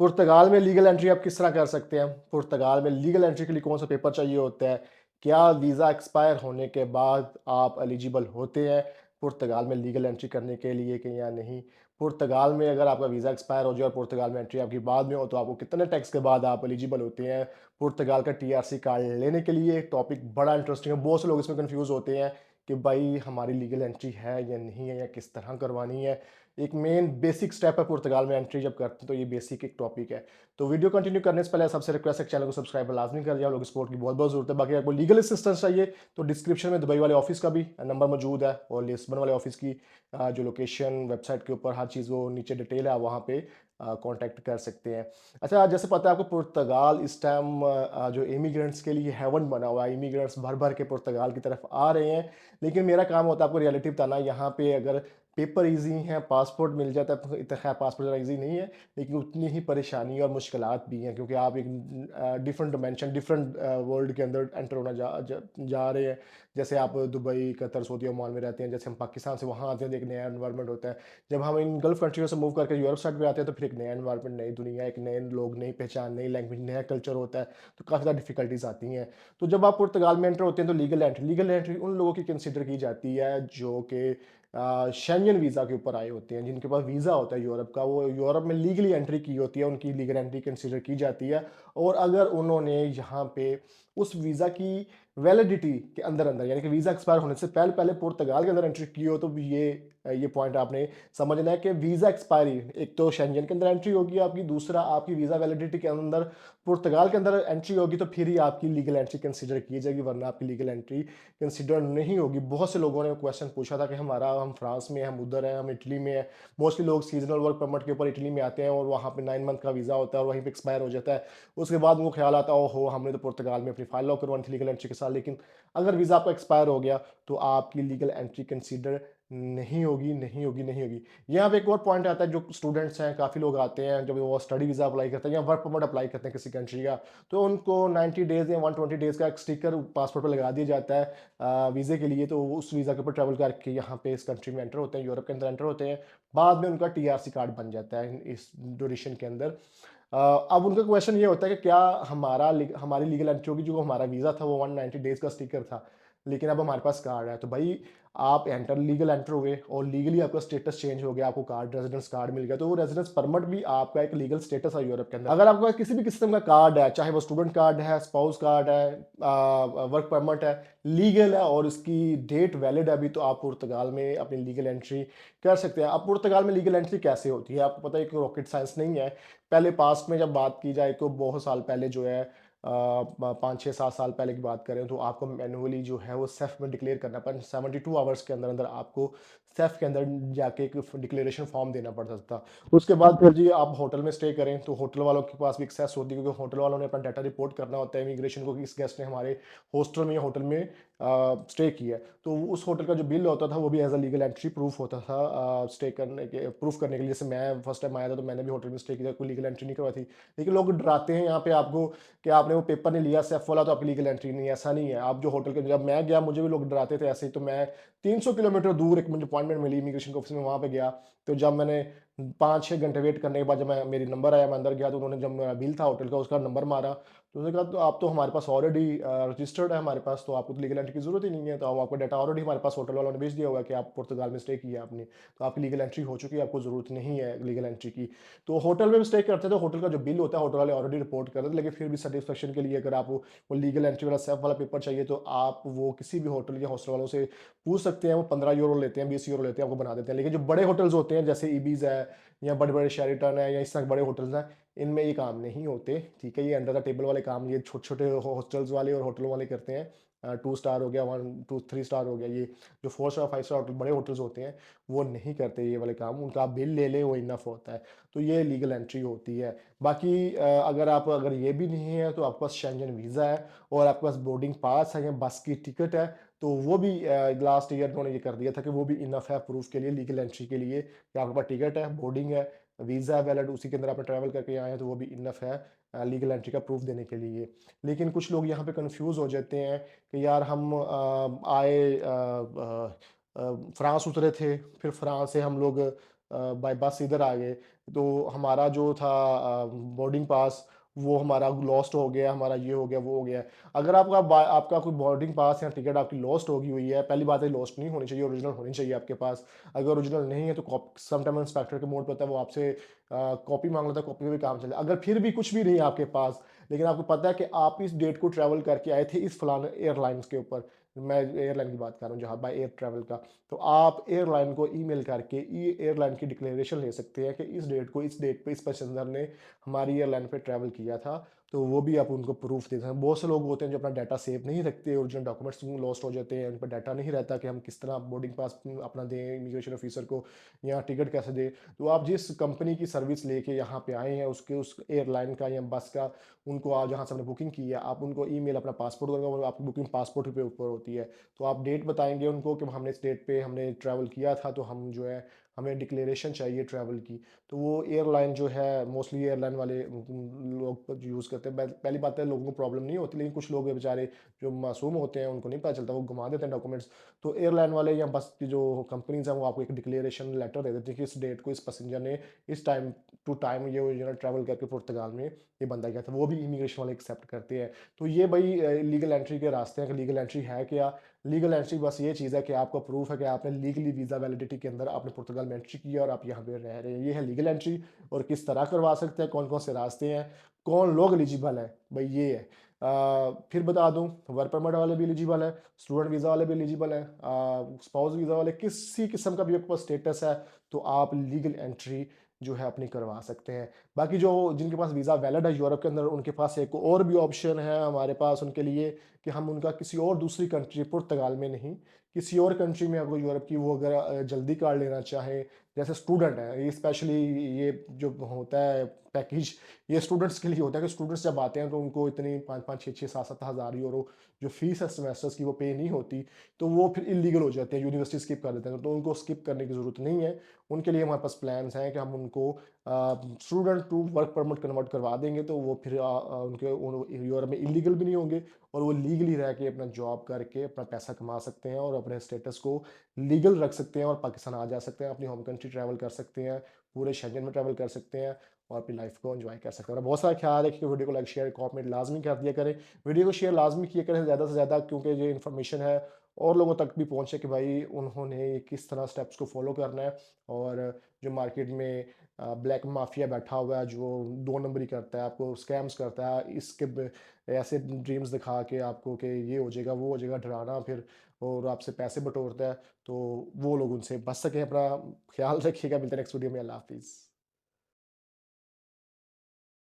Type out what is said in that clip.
पुर्तगाल में legal entry आप किस तरह कर सकते हैं? पुर्तगाल में लीगल एंट्री के लिए कौन-सा पेपर चाहिए होता है? क्या वीज़ा एक्सपायर होने के बाद आप एलिजिबल होते हैं पुर्तगाल में लीगल एंट्री करने के लिए कि या नहीं? पुर्तगाल में अगर आपका वीज़ा एक्सपायर हो जाए और पुर्तगाल में एंट्री आपकी बाद में हो, तो आपको कितने टैक्स के बाद आप एलिजिबल होते हैं पुर्तगाल का टीआरसी कार्ड लेने के लिए? टॉपिक बड़ा इंटरेस्टिंग है, बहुत से लोग इसमें कन्फ्यूज़ होते हैं कि भाई हमारी लीगल एंट्री है या नहीं है या किस तरह करवानी है? एक मेन बेसिक स्टेप है पुर्तगाल में एंट्री जब करते हैं, तो ये बेसिक एक टॉपिक है। तो वीडियो कंटिन्यू करने से पहले सबसे रिक्वेस्ट है कि चैनल को सब्सक्राइब लाजमी कर दिया। आप लोगों की सपोर्ट की बहुत-बहुत ज़रूरत है। बाकी आपको लीगल असिस्टेंस चाहिए तो डिस्क्रिप्शन में दुबई वाले ऑफिस का भी नंबर मौजूद है और लिस्बन वाले ऑफिस की जो लोकेशन वेबसाइट के ऊपर हर चीज़ वो नीचे डिटेल है, आप वहाँ पे कॉन्टैक्ट कर सकते हैं। अच्छा, जैसे पता है आपको पुर्तगाल इस टाइम जो इमिग्रेंट्स के लिए हेवन बना हुआ है। इमिग्रेंट्स भर-भर के पुर्तगाल की तरफ आ रहे हैं। लेकिन मेरा काम होता है आपको रियलिटी बताना। यहाँ पे अगर पेपर ईज़ी हैं, पासपोर्ट मिल जाता है, तो इतना खैर पासपोर्ट ज़रा ईज़ी नहीं है, लेकिन उतनी ही परेशानी और मुश्किलात भी हैं क्योंकि आप एक डिफरेंट डिमेंशन, डिफरेंट वर्ल्ड के अंदर एंटर होना जा रहे हैं। जैसे आप दुबई, कतर, सऊदी, ओमान में रहते हैं, जैसे हम पाकिस्तान से वहाँ आते हैं तो एक नया एनवायरनमेंट होता है। जब हम इन गल्फ़ कंट्रियों से मूव करके यूरोप साइड पे आते हैं तो फिर एक नया एनवायरनमेंट, नई दुनिया, एक नए लोग, नई पहचान, नई लैंग्वेज, नया कल्चर होता है, तो काफ़ी ज़्यादा डिफ़िकल्टीज़ आती हैं। तो जब आप पुर्तगाल में एंटर होते हैं तो लीगल एंट्री उन लोगों की कंसिडर की जाती है जो कि शेंगन वीज़ा के ऊपर आए होते हैं, जिनके पास वीज़ा होता है यूरोप का, वो यूरोप में लीगली एंट्री की होती है, उनकी लीगल एंट्री कंसीडर की जाती है। और अगर उन्होंने यहाँ पे उस वीज़ा की वैलिडिटी के अंदर-अंदर, यानी कि वीज़ा एक्सपायर होने से पहले-पहले पुर्तगाल के अंदर एंट्री की हो, तो ये पॉइंट आपने समझना है कि वीज़ा एक्सपायरी, एक तो शेंगन के अंदर एंट्री होगी आपकी, दूसरा आपकी वीज़ा वैलिडिटी के अंदर पुर्तगाल के अंदर एंट्री होगी, तो फिर ही आपकी लीगल एंट्री कंसीडर की जाएगी, वरना आपकी लीगल एंट्री कंसिडर नहीं होगी। बहुत से लोगों ने क्वेश्चन पूछा था कि हम फ्रांस में हैं, हम उधर हैं, हम इटली में हैं। मोस्टली लोग सीजनल वर्क परमिट के ऊपर इटली में आते हैं और वहाँ पे 9 मंथ का वीज़ा होता है और वहीं पे एक्सपायर हो जाता है। उसके बाद उनको ख्याल आता है, ओहो! हमने तो पुर्तगाल में अपनी फाइल लॉक करवानी थी लीगल एंट्री के साथ, लेकिन अगर वीज़ा आपका एक्सपायर हो गया, तो आपकी लीगल एंट्री कंसिडर नहीं होगी, नहीं होगी, नहीं होगी। यहाँ पे एक और पॉइंट आता है, जो स्टूडेंट्स हैं, काफ़ी लोग आते हैं, जब वो स्टडी वीज़ा अप्लाई करते हैं या वर्क परमिट अप्लाई करते हैं किसी कंट्री का, तो उनको 90 डेज़ या 120 डेज़ का एक स्टिकर पासपोर्ट पे लगा दिया जाता है वीज़े के लिए। तो वो उस वीज़ा के ऊपर ट्रैवल करके यहाँ पे इस कंट्री में एंटर होते हैं, यूरोप के अंदर एंटर होते हैं। बाद में उनका टीआरसी कार्ड बन जाता है इस ड्यूरेशन के अंदर। अब उनका क्वेश्चन ये होता है कि क्या हमारी लीगल एंट्री होगी? जो हमारा वीज़ा था वो 190 डेज़ का स्टिकर था, लेकिन अब हमारे पास कार्ड है। तो भाई आप लीगल एंटर हुए और लीगली आपका स्टेटस चेंज हो गया, आपको कार्ड, रेज़िडेंस कार्ड मिल गया, तो वो रेज़िडेंस परमिट भी आपका एक लीगल स्टेटस है यूरोप के अंदर। अगर आपके पास किसी भी किस्म का कार्ड है, चाहे वो स्टूडेंट कार्ड है, स्पाउस कार्ड है, वर्क परमिट है, लीगल है और इसकी डेट वैलिड है अभी, तो आप पुर्तगाल में अपनी लीगल एंट्री कर सकते हैं। अब पुर्तगाल में लीगल एंट्री कैसे होती है? आपको पता है कि रॉकेट साइंस नहीं है। पहले पास्ट में जब बात की जाए तो बहुत साल पहले जो है 5, 6, 7 साल पहले की बात करें तो आपको मैनुअली जो है वो सेफ में डिक्लेयर करना पड़ता, 72 आवर्स के अंदर अंदर आपको सेफ के अंदर जाके एक डिक्लेरेशन फॉर्म देना पड़ता था। उसके बाद फिर जी आप होटल में स्टे करें तो होटल वालों के पास भी एक्सेस होती है, क्योंकि होटल वालों ने अपना डाटा रिपोर्ट करना होता है इमिग्रेशन को कि इस गेस्ट ने हमारे हॉस्टल में या होटल में स्टे किया है। तो उस होटल का जो बिल होता था वो भी as a legal entry proof होता था, स्टे करने के प्रूफ करने के लिए। जैसे मैं फर्स्ट टाइम आया था तो मैंने भी होटल में स्टे किया, कोई लीगल एंट्री नहीं करवाई थी। लेकिन लोग डराते हैं यहाँ पे आपको कि आपने वो पेपर नहीं लिया सेफ वाला तो आपकी लीगल एंट्री नहीं है। ऐसा नहीं है। आप जो होटल के, जब मैं गया मुझे भी लोग डराते थे ऐसे ही, तो मैं 300 किलोमीटर दूर एक मुझे अपॉइंटमेंट मिली इमिग्रेशन के ऑफिस में, वहाँ पे गया। तो जब मैंने 5-6 घंटे वेट करने के बाद जब मैं मेरी नंबर आया, मैं अंदर गया, तो उन्होंने जब मेरा बिल था होटल का उसका नंबर मारा, तो उन्होंने कहा तो आप तो हमारे पास ऑलरेडी रजिस्टर्ड है हमारे पास, तो आपको तो लीगल एंट्री की जरूरत ही नहीं है। तो हम आपका डाटा ऑलरेडी हमारे पास होटल वालों ने भेज दिया हुआ है कि आप पुर्तगाल में स्टे किया आपने, तो आपकी लीगल एंट्री हो चुकी है, आपको जरूरत नहीं है लीगल एंट्री की। तो होटल में स्टे करते थे, होटल का जो बिल होता है होटल वाले ऑलरेडी रिपोर्ट कर देते, लेकिन फिर भी सेटिस्फेक्शन के लिए अगर आप वो लीगल एंट्री वाला सेफ वाला पेपर चाहिए तो आप वो किसी भी होटल या हॉस्टल वालों से पूछ सकते हैं। वो 15 यूरो लेते हैं, 20 यूरो लेते हैं, आपको बना देते हैं। लेकिन जो बड़े होटल्स होते हैं जैसे ईबीज है या बड़े बड़े शेरिटन है या इस तरह के बड़े होटल्स हैं, इनमें ये काम नहीं होते। ठीक है, ये अंडर द टेबल वाले काम ये छोटे छोटे हॉस्टल्स वाले और होटल वाले करते हैं। 2 स्टार हो गया, 1, 2, 3 स्टार हो गया, ये जो 4 स्टार 5 स्टार होटल बड़े होटल्स होते हैं वो नहीं करते ये वाले काम। उनका आप बिल ले लें वो इनफ होता है। तो ये लीगल एंट्री होती है। बाकी अगर ये भी नहीं है तो आपके पास शेंगन वीज़ा है और आपके पास बोर्डिंग पास है या बस की टिकट है, तो वो भी लास्ट ईयर उन्होंने ये कर दिया था कि वो भी इनफ है प्रूफ के लिए, लीगल एंट्री के लिए, कि आपके पास टिकट है, बोर्डिंग है, वीज़ा है वैलिड, उसी के अंदर आपने ट्रैवल करके आए हैं, तो वो भी इनफ है लीगल एंट्री का प्रूफ देने के लिए। लेकिन कुछ लोग यहाँ पे कंफ्यूज हो जाते हैं कि यार हम फ्रांस उतरे थे, फिर फ्रांस से हम लोग बाय बस इधर आ गए, तो हमारा जो था बोर्डिंग पास वो हमारा लॉस्ट हो गया, हमारा ये हो गया, वो हो गया। अगर आपका कोई बोर्डिंग पास या टिकट आपकी लॉस्ट हो गई हुई है, पहली बात है लॉस्ट नहीं होनी चाहिए, ओरिजिनल होनी चाहिए आपके पास। अगर ओरिजिनल नहीं है तो समटाइम इंस्पेक्टर के मोड पे होता है, वो आपसे कॉपी माँग लेता है, कॉपी पे भी काम चले। अगर फिर भी कुछ भी नहीं है आपके पास, लेकिन आपको पता है कि आप इस डेट को ट्रैवल करके आए थे इस फलाने एयरलाइंस के ऊपर, मैं एयरलाइन की बात कर रहा हूँ जहाँ बाय एयर ट्रैवल का, तो आप एयरलाइन को ईमेल करके एयरलाइन की डिक्लेरेशन ले सकते हैं कि इस डेट पे इस पैसेंजर ने हमारी एयरलाइन पे ट्रैवल किया था। तो वो भी आप उनको प्रूफ दे सकते हैं। बहुत से लोग होते हैं जो अपना डाटा सेव नहीं रखते, ओरिजिनल डॉक्यूमेंट्स लॉस्ट हो जाते हैं, उन पर डाटा नहीं रहता कि हम किस तरह बोर्डिंग पास अपना दें इमिग्रेशन ऑफिसर को या टिकट कैसे दें। तो आप जिस कंपनी की सर्विस लेके यहाँ पे आए हैं उस एयरलाइन का या बस का, उनको आप जहाँ से हमने बुकिंग की है आप उनको ईमेल अपना पासपोर्ट करेंगे और आपकी बुकिंग पासपोर्ट पे ऊपर होती है। तो आप डेट बताएंगे उनको कि हमने इस डेट पे हमने ट्रैवल किया था, तो हम जो है हमें डिक्लेरेशन चाहिए ट्रैवल की। तो वो एयरलाइन जो है मोस्टली एयरलाइन वाले लोग यूज़ करते हैं। पहली बात है लोगों को प्रॉब्लम नहीं होती, लेकिन कुछ लोग हैं बेचारे जो मासूम होते हैं, उनको नहीं पता चलता, वो घुमा देते हैं डॉक्यूमेंट्स। तो एयरलाइन वाले या बस की जो कंपनीज हैं वो आपको एक डिक्लेरेशन लेटर दे देती है कि इस डेट को इस पैसेंजर ने इस टाइम टू टाइम ये ओरिजिनल ट्रैवल करके पुर्तगाल में ये बंदा गया था, वो भी इमिग्रेशन वाले एक्सेप्ट करते हैं। तो ये भाई लीगल एंट्री के रास्ते हैं कि लीगल एंट्री है क्या। लीगल एंट्री बस ये चीज़ है कि आपका प्रूफ है कि आपने लीगली वीज़ा वैलिडिटी के अंदर आपने पुर्तगाल में एंट्री की है और आप यहाँ पे रह रहे हैं, ये है लीगल एंट्री। और किस तरह करवा सकते हैं, कौन कौन से रास्ते हैं, कौन लोग एलिजिबल हैं, भाई ये है। फिर बता दूं, वर्क परमिट वाले भी एलिजिबल है, स्टूडेंट वीज़ा वाले भी एलिजिबल है, स्पाउस वीज़ा वाले, किसी किस्म का भी आपके पास स्टेटस है तो आप लीगल एंट्री जो है अपनी करवा सकते हैं। बाकी जो जिनके पास वीज़ा वैलिड है यूरोप के अंदर, उनके पास एक और भी ऑप्शन है हमारे पास उनके लिए कि हम उनका किसी और दूसरी कंट्री, पुर्तगाल में नहीं, किसी और कंट्री में अगर यूरोप की वो अगर जल्दी कार्ड लेना चाहें, जैसे स्टूडेंट है ये स्पेशली, ये जो होता है पैकेज, ये स्टूडेंट्स के लिए होता है कि स्टूडेंट्स जब आते हैं तो उनको इतनी 5-5 6-6 7-7 हज़ार यूरो जो फीस है सेमेस्टर्स की वो पे नहीं होती, तो वो फिर इलीगल हो जाते हैं, यूनिवर्सिटी स्किप कर देते हैं। तो उनको स्किप करने की ज़रूरत नहीं है। उनके लिए हमारे पास प्लान्स हैं कि हम उनको student to work permit convert करवा देंगे, तो वो फिर उनके यूरोप में इलीगल भी नहीं होंगे और वो लीगली रह के अपना जॉब करके अपना पैसा कमा सकते हैं और अपने स्टेटस को लीगल रख सकते हैं और पाकिस्तान आ जा सकते हैं, अपनी होम कंट्री ट्रैवल कर सकते हैं, पूरे शेंजन में ट्रैवल कर सकते हैं और अपनी लाइफ को एंजॉय कर सकते हैं। और बहुत सारा ख्याल है कि वीडियो को लाइक शेयर कमेंट लाजमी कर दिया करें, वीडियो को शेयर लाजमी किया करें ज़्यादा से ज़्यादा, क्योंकि ये इन्फॉर्मेशन है और लोगों तक भी पहुंचे कि भाई उन्होंने किस तरह स्टेप्स को फॉलो करना है। और जो मार्केट में ब्लैक माफिया बैठा हुआ है जो 2 नंबरी करता है, आपको स्कैम्स करता है, ऐसे ड्रीम्स दिखा के आपको कि ये हो जाएगा वो हो जाएगा, डराना फिर और आपसे पैसे बटोरता है, तो वो लोग उनसे बच सकें। अपना ख्याल रखिएगा, मिलते हैं नेक्स्ट वीडियो में। अल्लाह हाफिज़।